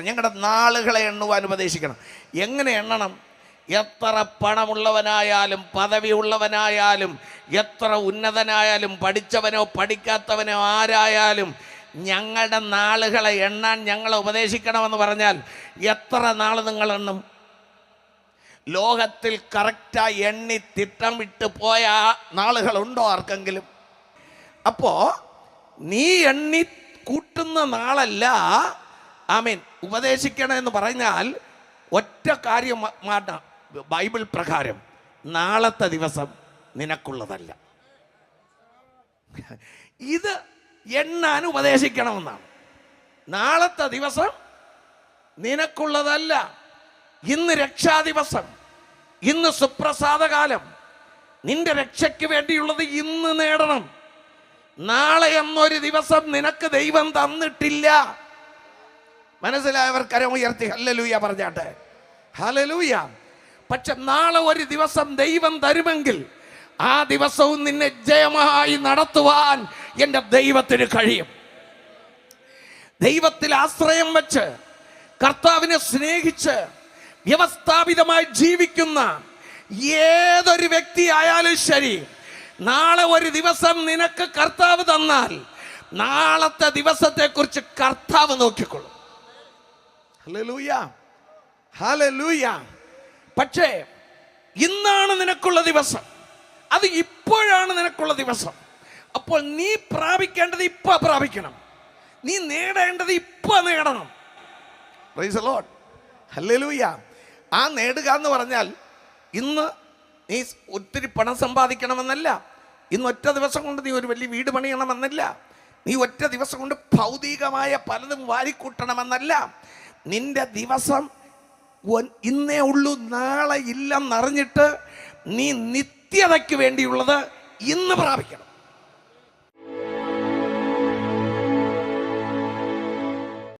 ഉപദേശിക്കണം. ഞങ്ങളുടെ നാളുകളെ എണ്ണുവാൻ ഉപദേശിക്കണം. എങ്ങനെ എണ്ണണം? എത്ര പണമുള്ളവനായാലും പദവി ഉള്ളവനായാലും എത്ര ഉന്നതനായാലും പഠിച്ചവനോ പഠിക്കാത്തവനോ ആരായാലും ഞങ്ങളുടെ നാളുകളെ എണ്ണാൻ ഞങ്ങളെ ഉപദേശിക്കണമെന്ന് പറഞ്ഞാൽ എത്ര നാൾ നിങ്ങൾ എണ്ണും? ലോകത്തിൽ കറക്റ്റായി എണ്ണി തിട്ടം വിട്ട് പോയ നാളുകളുണ്ടോ ആർക്കെങ്കിലും? അപ്പോൾ നീ എണ്ണി കൂട്ടുന്ന നാളല്ല ആമീൻ ഉപദേശിക്കണമെന്ന് പറഞ്ഞാൽ ഒറ്റ കാര്യം മാറ്റാം. ബൈബിൾ പ്രകാരം നാളത്തെ ദിവസം നിനക്കുള്ളതല്ല. ഇത് എണ്ണാൻ ഉപദേശിക്കണമെന്നാണ്. നാളത്തെ ദിവസം നിനക്കുള്ളതല്ല. ഇന്ന് രക്ഷാദിവസം, ഇന്ന് സുപ്രസാദകാലം. നിന്റെ രക്ഷയ്ക്ക് വേണ്ടിയുള്ളത് ഇന്ന് നേടണം. നാളെ എന്നൊരു ദിവസം നിനക്ക് ദൈവം തന്നിട്ടില്ല. മനസ്സിലായവർ കരം ഉയർത്തി ഹല്ലേലൂയ പറഞ്ഞാട്ടെ. ഹല്ലേലൂയ. പക്ഷെ നാളെ ഒരു ദിവസം ദൈവം തരുമെങ്കിൽ ആ ദിവസവും നിന്നെ ജയമായി നടത്തുവാൻ എൻ്റെ ദൈവത്തിന് കഴിയും. ദൈവത്തിൽ ആശ്രയം വെച്ച് കർത്താവിനെ സ്നേഹിച്ച് വ്യവസ്ഥാപിതമായി ജീവിക്കുന്ന ഏതൊരു വ്യക്തി ആയാലും ശരി, നാളെ ഒരു ദിവസം നിനക്ക് കർത്താവ് തന്നാൽ നാളത്തെ ദിവസത്തെക്കുറിച്ച് കർത്താവ് നോക്കിക്കൊള്ളും. Hallelujah, hallelujah. പക്ഷേ ഇന്നാണ് നിനക്കുള്ള ദിവസം, അത് ഇപ്പോഴാണ് നിനക്കുള്ള ദിവസം. അപ്പോൾ നീ പ്രാപിക്കേണ്ടത് ഇപ്പൊ പ്രാപിക്കണം, നീ നേടേണ്ടത് ഇപ്പൊ നേടണം. Praise the Lord, hallelujah. ആ നേടുക എന്ന് പറഞ്ഞാൽ ഇന്ന് നീ ഒത്തിരി പണം സമ്പാദിക്കണമെന്നല്ല, ഇന്ന് ഒറ്റ ദിവസം കൊണ്ട് നീ ഒരു വലിയ വീട് പണിയണമെന്നല്ല, നീ ഒറ്റ ദിവസം കൊണ്ട് ഭൗതികമായ പലതും വാരിക്കൂട്ടണമെന്നല്ല. നിന്റെ ദിവസം ഇന്നേ ഉള്ളൂ, നാളെ ഇല്ലെന്നറിഞ്ഞിട്ട് നീ നിത്യതയ്ക്ക് വേണ്ടിയുള്ളത് ഇന്ന് പ്രാപിക്കണം.